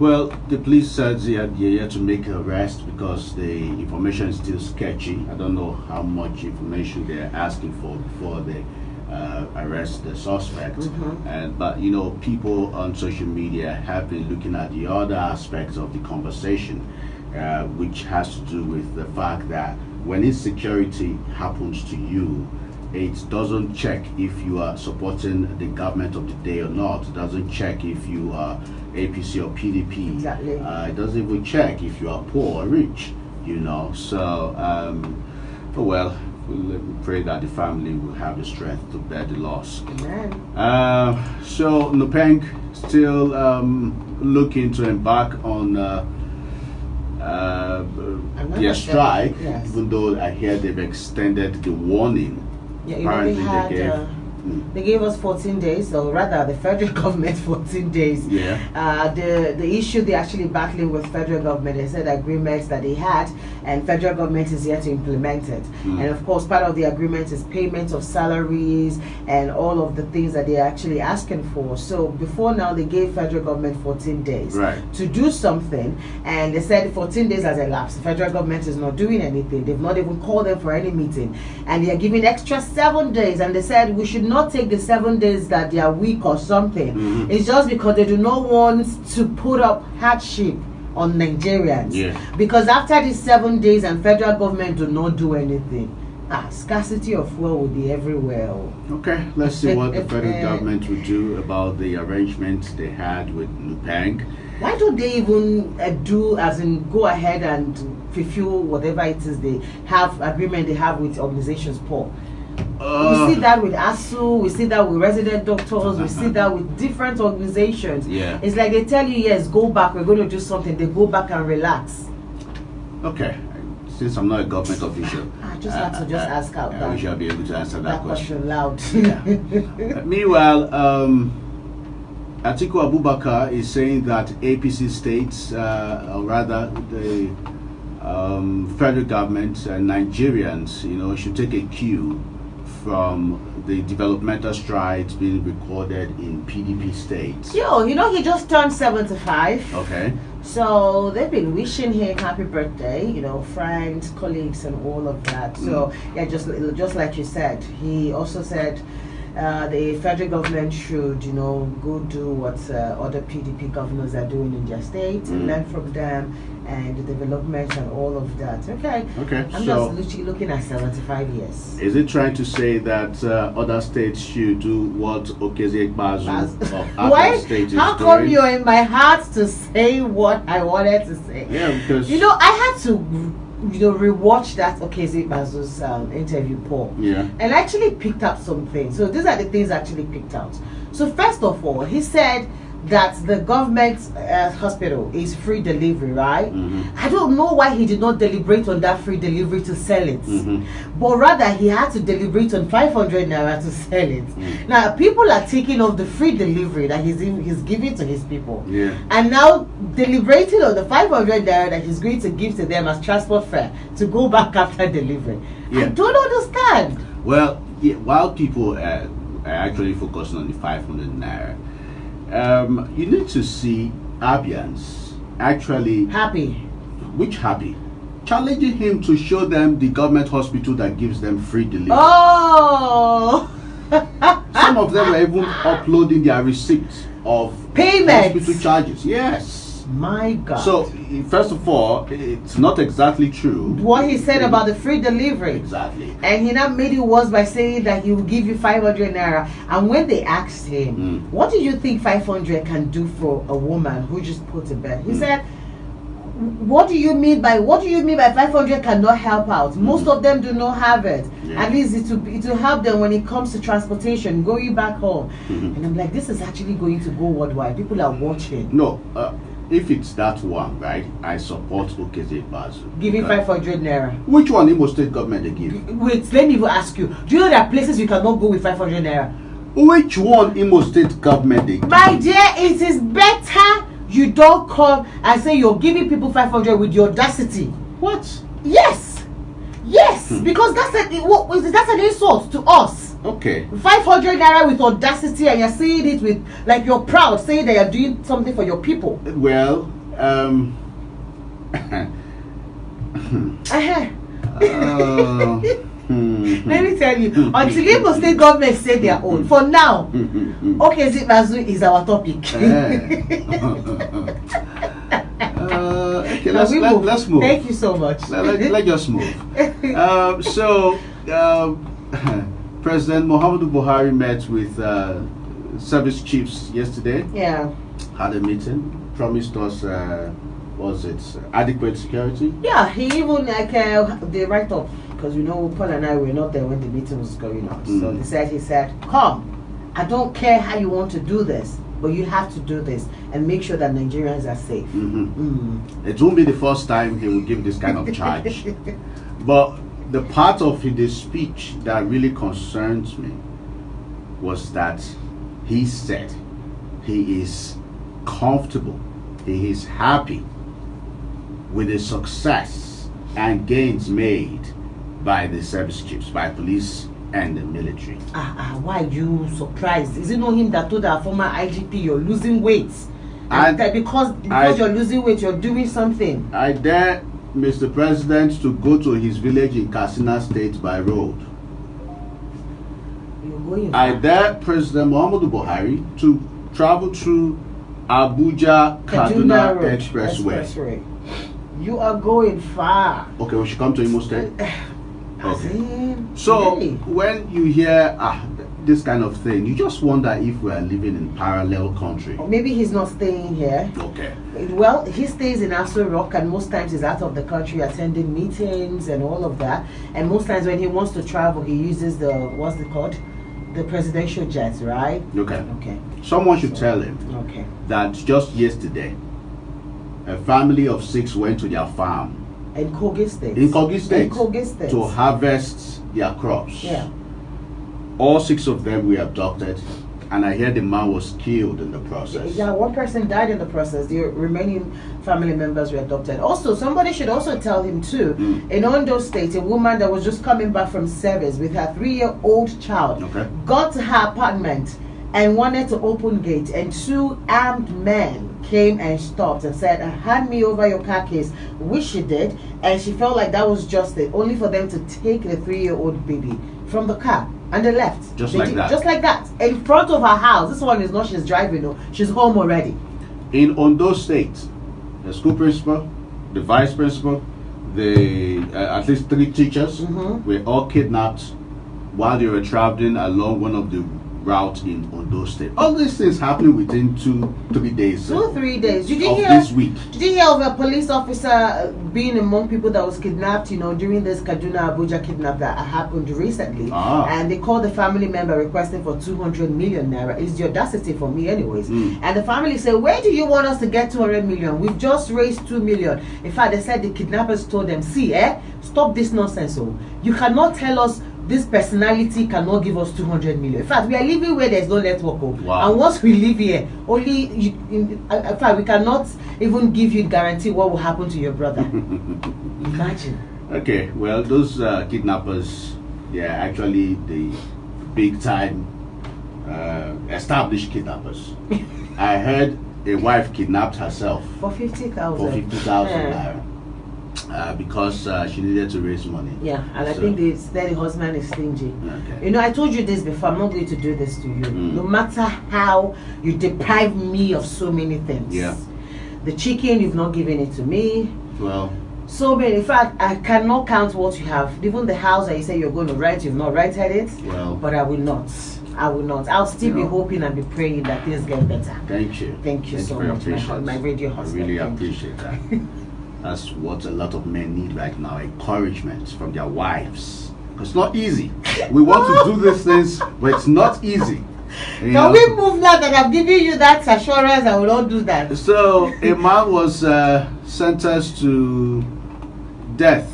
Well, the police said they're yet to make an arrest because the information is still sketchy. I don't know how much information they're asking for before they arrest the suspect. But you know, people on social media have been looking at the other aspects of the conversation, which has to do with the fact that when insecurity happens to you, it doesn't check if you are supporting the government of the day or not. It doesn't check if you are APC or PDP. Exactly. It doesn't even check if you are poor or rich, you know. So, well, we pray that the family will have the strength to bear the loss. Amen. So, Nupeng still looking to embark on their strike, yes. Even though I hear they've extended the warning. Yeah, you know, they gave us 14 days, or rather the federal government 14 days. Yeah. The issue they're actually battling with federal government, they said agreements that they had, and federal government is yet to implement it. And of course, part of the agreement is payment of salaries and all of the things that they're actually asking for. So before now, they gave federal government 14 days to do something, and they said 14 days has elapsed. The federal government is not doing anything. They've not even called them for any meeting, and they are giving extra 7 days, and they said we should not take the 7 days that they are weak or something. It's just because they do not want to put up hardship on Nigerians. Because after these 7 days and federal government do not do anything, scarcity of fuel will be everywhere. Okay, let's see what the federal government will do about the arrangement they had with Nupeng. Why don't they even do, as in go ahead and fulfill whatever it is they have agreement they have with organizations poor? We see that with ASU, we see that with resident doctors, we see that with different organizations. It's like they tell you, yes, go back, we're going to do something. They go back and relax. Okay, since I'm not a government official, I just have to ask out that. We shall be able to answer that question loud. Meanwhile, Atiku Abubakar is saying that APC states, or rather the federal government and Nigerians, you know, should take a cue from the developmental strides being recorded in PDP states. Yo, you know, he just turned 75. Okay. So they've been wishing him happy birthday, you know, friends, colleagues, and all of that. So yeah, just like you said, he also said the federal government should, you know, go do what other PDP governors are doing in their states and learn from them and the development and all of that. Okay. I'm just literally looking at 75 years. Is it trying to say that other states should do what Okezie Ikpeazu of other states is doing? How come you're in my heart to say what I wanted to say? Yeah, because you know, I had to rewatch that Okezie Ikpeazu's interview, Paul. And I actually picked up some things. So these are the things I actually picked out. So first of all, he said that the government hospital is free delivery, right? I don't know why he did not deliberate on that free delivery to sell it, but rather he had to deliberate on 500 naira to sell it. Now people are taking off the free delivery that he's giving to his people, and now deliberating on the 500 naira that he's going to give to them as transport fare to go back after delivery. I don't understand. Well, while people are actually focusing on the 500 naira, you need to see Abians actually happy. Which happy? Challenging him to show them the government hospital that gives them free delivery. Oh! Some of them were even uploading their receipts of payment hospital charges. Yes. My God. So, first of all, it's not exactly true what he said about the free delivery. Exactly. And he now made it worse by saying that he will give you 500 naira. And when they asked him, what do you think 500 can do for a woman who just put to bed? He said, what do you mean by 500 cannot help out? Most of them do not have it. At least it will help them when it comes to transportation, going back home. And I'm like, this is actually going to go worldwide. People are watching. No, if it's that one, right, I support Okezie Ikpeazu. Giving 500 naira. Which one Imo State government they give? Wait, let me even ask you. Do you know there are places you cannot go with 500 naira? Which one Imo State government they give? My dear, it is better you don't come and say you're giving people 500 with the audacity. What? Yes, because that's an insult to us. Okay. 500 naira with audacity, and you're saying it with, like, you're proud, saying that you're doing something for your people. Well, Let me tell you, until Igbo state government say their own, for now, okay, Zimazu is our topic. Okay, let's move. Thank you so much. Let's just move. President Muhammadu Buhari met with service chiefs yesterday. Yeah. Had a meeting, promised us adequate security. Yeah, he even the write up, because Paul and I were not there when the meeting was going on. So he said, come, I don't care how you want to do this, but you have to do this and make sure that Nigerians are safe. It won't be the first time he will give this kind of charge. But the part of his speech that really concerns me was that he said he is comfortable, he is happy with the success and gains made by the service chiefs, by police and the military. Why are you surprised? Is it not him that told our former IGP you're losing weight? And that because you're losing weight, you're doing something? I dare Mr. President to go to his village in Katsina State by road. I dare President Muhammadu Buhari to travel through Abuja-Kaduna Expressway. You are going far. Okay, we should come to Imo State. Okay. So when you hear this kind of thing, you just wonder if we are living in parallel country. Or maybe he's not staying here. Okay. Well, he stays in Aso Rock, and most times he's out of the country attending meetings and all of that. And most times when he wants to travel, he uses the presidential jets, right? Okay. Okay. Someone should tell him that just yesterday, a family of 6 went to their farm in Kogi State. To harvest their crops. Yeah. All 6 of them were abducted, and I hear the man was killed in the process. Yeah, one person died in the process. The remaining family members were abducted. Also, somebody should also tell him too, in Ondo State, a woman that was just coming back from service with her 3-year-old child got to her apartment and wanted to open gate, and 2 armed men came and stopped and said, hand me over your car keys, which she did, and she felt like that was just it, only for them to take the 3-year-old baby from the car, and they left. Just like that. In front of her house. This one is not she's driving, no. She's home already. In Ondo State, the school principal, the vice principal, the at least 3 teachers were all kidnapped while they were traveling along one of the route in Ondo State. All these things happening within 2-3 days. 2-3 days. Did you hear this week? Did you hear of a police officer being among people that was kidnapped? During this Kaduna Abuja kidnap that happened recently, and they called the family member requesting for 200 million naira. It's the audacity for me, anyways. And the family said, "Where do you want us to get 200 million? We've just raised 2 million." In fact, they said the kidnappers told them, "See, stop this nonsense. So you cannot tell us." This personality cannot give us 200 million. In fact, we are living where there's no network. And once we live here, in fact, we cannot even give you guarantee what will happen to your brother. Imagine. Okay, well, those kidnappers, they're actually the big time established kidnappers. I heard a wife kidnapped herself for 50,000. For 50,000 naira. Because she needed to raise money. Yeah, and I think the husband is stingy. Okay. I told you this before. I'm not going to do this to you. No matter how you deprive me of so many things. Yeah. The chicken, you've not given it to me. Well. So many. In fact, I cannot count what you have. Even the house that you say you're going to rent, you've not rented it. Well. But I will not. I'll still be hoping and be praying that things get better. Thank you. Thank you so much, my radio husband. I really appreciate that. That's what a lot of men need right now, encouragement from their wives. It's not easy. We want to do these things, but it's not easy. Can we move now that I've given you that assurance? I will not do that. So, a man was sentenced to death.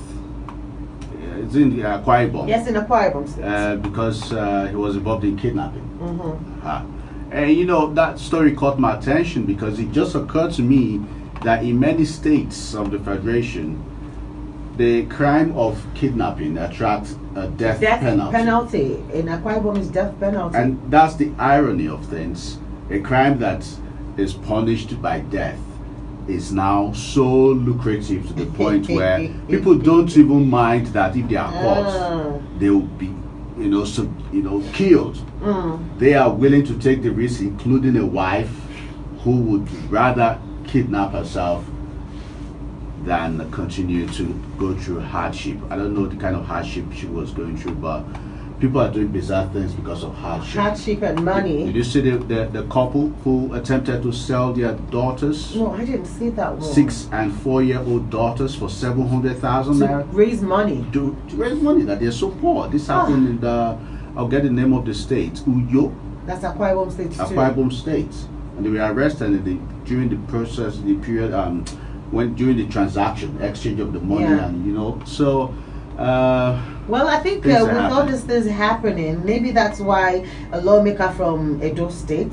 It's in Akwa Ibom. Yes, in Akwa Ibom. Because he was involved in kidnapping. And that story caught my attention because it just occurred to me that in many states of the Federation, the crime of kidnapping attracts a death penalty. In Akwa Ibom is death penalty. And that's the irony of things. A crime that is punished by death is now so lucrative to the point where people don't even mind that if they are caught, they will be, killed. They are willing to take the risk, including a wife who would rather kidnap herself than continue to go through hardship. I don't know the kind of hardship she was going through, but people are doing bizarre things because of hardship. Hardship and money. Did you see the couple who attempted to sell their daughters? No, I didn't see that one. 6 and 4-year-old daughters for 700,000 naira. To raise money. To raise money, that they're so poor. This happened in I'll get the name of the state, Uyo. That's Akwa Ibom State too. Akwa Ibom State. And they were arrested during the process, the period, during the transaction, exchange of the money, and so. Well, I think with all these things happening, maybe that's why a lawmaker from Edo State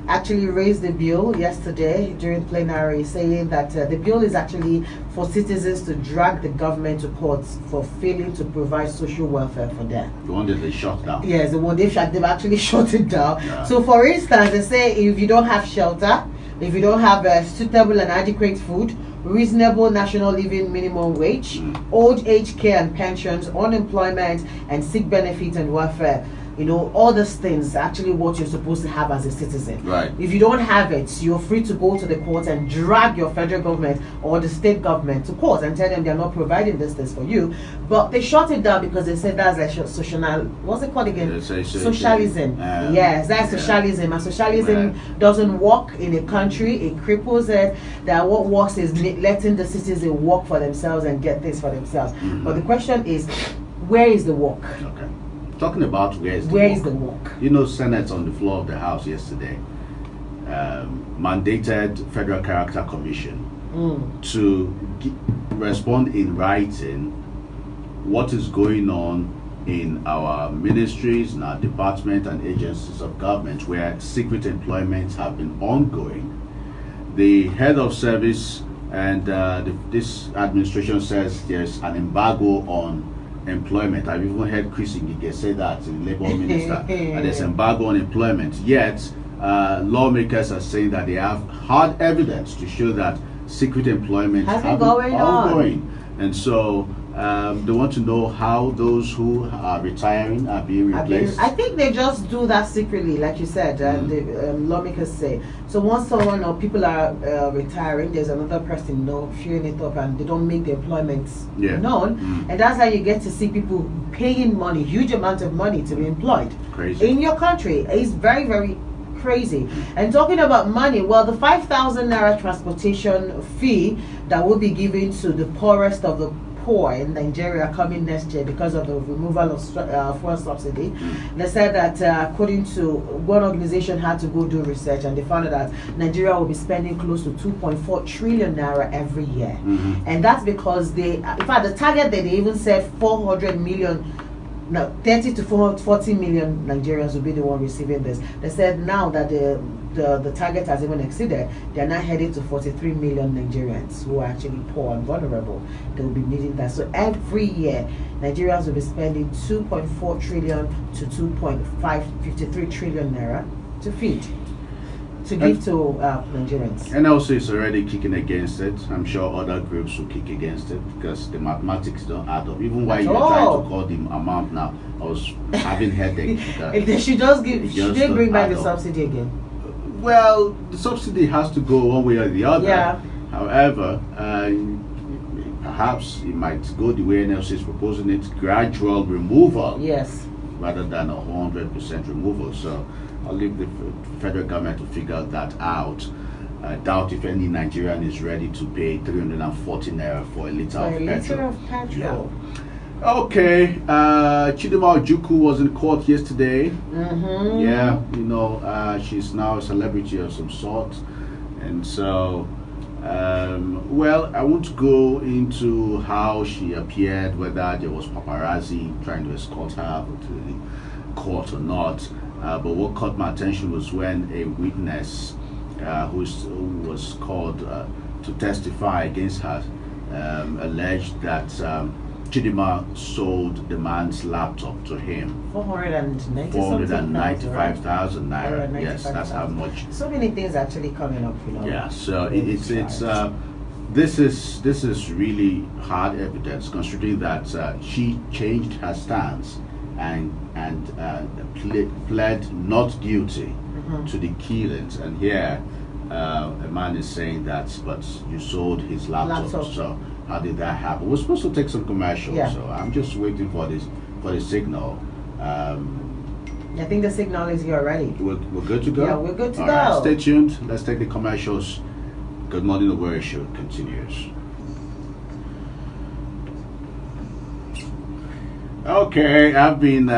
actually raised the bill yesterday during plenary, saying that the bill is actually for citizens to drag the government to court for failing to provide social welfare for them. The one that they shut down. Yes, the one they've actually shut it down. Yeah. So, for instance, they say if you don't have shelter, if you don't have suitable and adequate food, reasonable national living minimum wage, old age care and pensions, unemployment and sick benefits and welfare, all these things are actually what you're supposed to have as a citizen. Right. If you don't have it, you're free to go to the court and drag your federal government or the state government to court and tell them they're not providing this for you. But they shut it down because they said that's like social, what's it called again? Socialism. Yes, that's socialism. And socialism doesn't work in a country. It cripples it. That what works is letting the citizens work for themselves and get things for themselves. But the question is, where is the work? Okay. Talking about where is the work? Senate on the floor of the House yesterday mandated Federal Character Commission to respond in writing what is going on in our ministries, in our departments and agencies of government where secret employments have been ongoing. The head of service and this administration says there's an embargo on employment. I've even heard Chris Ngige say that, the labor minister, and there's embargo on employment. Yet, lawmakers are saying that they have hard evidence to show that secret employment has been ongoing. And so they want to know how those who are retiring are being replaced. I think they just do that secretly, like you said, the lawmakers say. So once someone or people are retiring, there's another person, filling it up, and they don't make the employment known. And that's how you get to see people paying money, huge amount of money to be employed. Crazy. In your country. It's very, very crazy. And talking about money, well, the 5,000 naira transportation fee that will be given to the poorest of the poor in Nigeria coming next year because of the removal of fuel subsidy. They said that according to one organization had to go do research, and they found out that Nigeria will be spending close to 2.4 trillion naira every year. And that's because in fact the target that they even said 400 million. Now, 30 to 40 million Nigerians will be the one receiving this. They said now that the target has even exceeded, they are now heading to 43 million Nigerians who are actually poor and vulnerable. They will be needing that. So every year, Nigerians will be spending 2.4 trillion to 2.553 trillion naira to feed. To give to Nigerians. And also it's already kicking against it. I'm sure other groups will kick against it because the mathematics don't add up. Even while you're trying to call the amount now, I was having headache. If they should should they bring back the subsidy again? Well, the subsidy has to go one way or the other. Yeah. However, perhaps it might go the way NLC is proposing it, gradual removal. Yes. Rather than a 100% removal. So I'll leave the federal government to figure that out. I doubt if any Nigerian is ready to pay 340 naira for a liter of petrol. Yeah. Okay, Chidima Ojukwu was in court yesterday. Yeah, she's now a celebrity of some sort. And so, well, I won't go into how she appeared, whether there was paparazzi trying to escort her to the court or not. But what caught my attention was when a witness who was called to testify against her alleged that Chidima sold the man's laptop to him. 495,000 naira. Yes, that's how much. So many things actually coming up, Yeah, so this is really hard evidence, considering that she changed her stance and pled not guilty to the killings, and here a man is saying that, but you sold his laptop. So how did that happen? We're supposed to take some commercials, so I'm just waiting for the signal. I think the signal is here already. We're good to go? Yeah, we're good to All go. Right, stay tuned. Let's take the commercials. Good Morning Owerri Show continues. Okay, I've been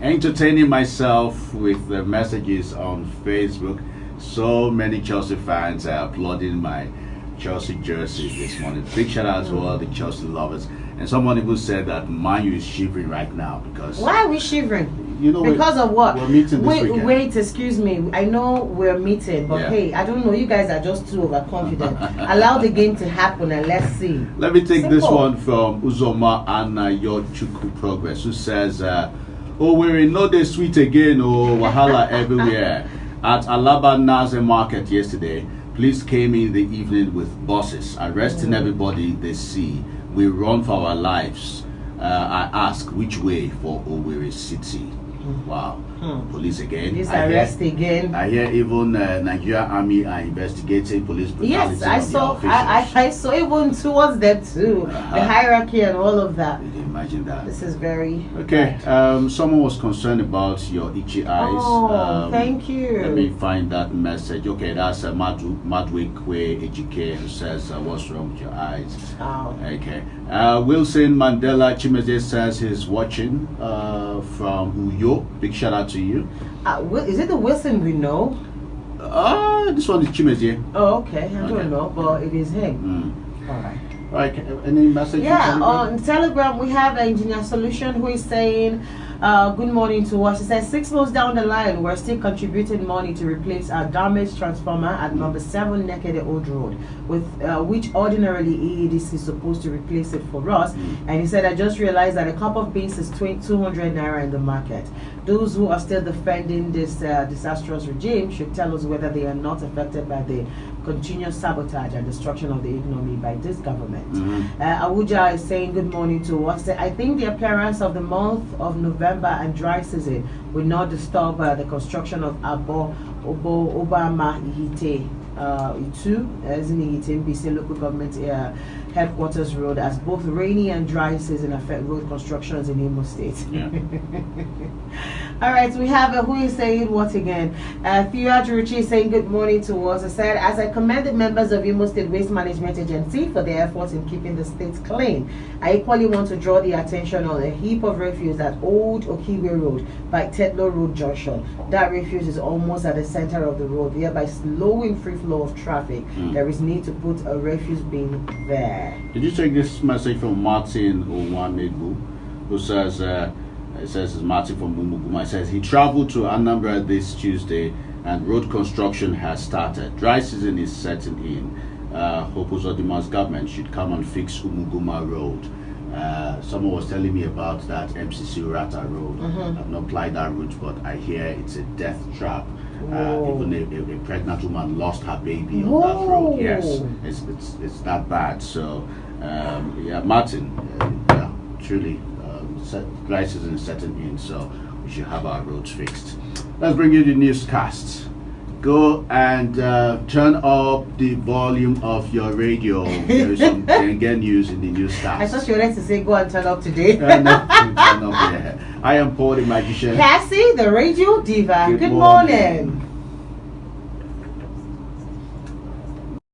entertaining myself with the messages on Facebook. So many Chelsea fans are applauding my Chelsea jersey this morning. Big shout out to all the Chelsea lovers. And someone even said that Man U is shivering right now because... Why are we shivering? You know, because of what? We're meeting this weekend. Wait, excuse me. I know we're meeting, but hey, I don't know. You guys are just too overconfident. Allow the game to happen and let's see. Let me take this one from Uzoma Anayochukwu Progress, who says, oh, we're in no day sweet again, oh, wahala everywhere. At Alaba Naze Market yesterday, police came in the evening with buses, arresting everybody they see. We run for our lives. I ask which way for Owerri City. Wow. Police again. Police arrest again. I hear even Nigeria Army are investigating police brutality. Yes, I saw even towards them too. The hierarchy and all of that. You can imagine that. This is very okay. Someone was concerned about your itchy eyes. Oh, thank you. Let me find that message. Okay, that's Madwikwe Ejike who says, what's wrong with your eyes? Oh. Okay. Wilson Mandela Chimeze says he's watching from Uyo. Big shout out to you. Is it the Wilson we know? This one is Chimeze. Oh, okay. I don't know, but it is him. All right. All right. Any message? Yeah, on Telegram we have Engineer Solution who is saying, good morning to us. He says 6 months down the line, we're still contributing money to replace our damaged transformer at number 7 Nekede Old Road, with which ordinarily EEDC is supposed to replace it for us. And he said, I just realized that a cup of beans is 200 naira in the market. Those who are still defending this disastrous regime should tell us whether they are not affected by the continuous sabotage and destruction of the economy by this government. Awuja is saying good morning to us. I think the appearance of the month of November and dry season will not disturb the construction of Obama Ihite Itu, as in Ihite MBC local government headquarters road, as both rainy and dry season affect road constructions in Imo State. Yeah. All right, we have who is saying what again? Fiat Ruchi is saying good morning to us. I said, as I commend the members of Imo State Waste Management Agency for their efforts in keeping the state clean, I equally want to draw the attention on a heap of refuse at Old Okiwe Road by Tetlo Road Junction. That refuse is almost at the center of the road, thereby slowing free flow of traffic. There is need to put a refuse bin there. Did you take this message from Martin Owanebu, who says, it says it's Martin from Mumuguma. It says he traveled to Anambra this Tuesday and road construction has started. Dry season is setting in. Hope Uzodima's government should come and fix Umuguma Road. Someone was telling me about that MCC Rata Road. I've not applied that route, but I hear it's a death trap. Even a pregnant woman lost her baby on that road. Yes, it's that bad. So yeah, Martin, yeah, truly, dry season is setting in, so we should have our roads fixed. Let's bring you the newscast. Go and turn up the volume of your radio. There is some Gengen news in the newscast. I thought you were ready to say go and turn up today. Turn up, yeah. I am Paul the Magician. Cassie, the radio diva. Good morning.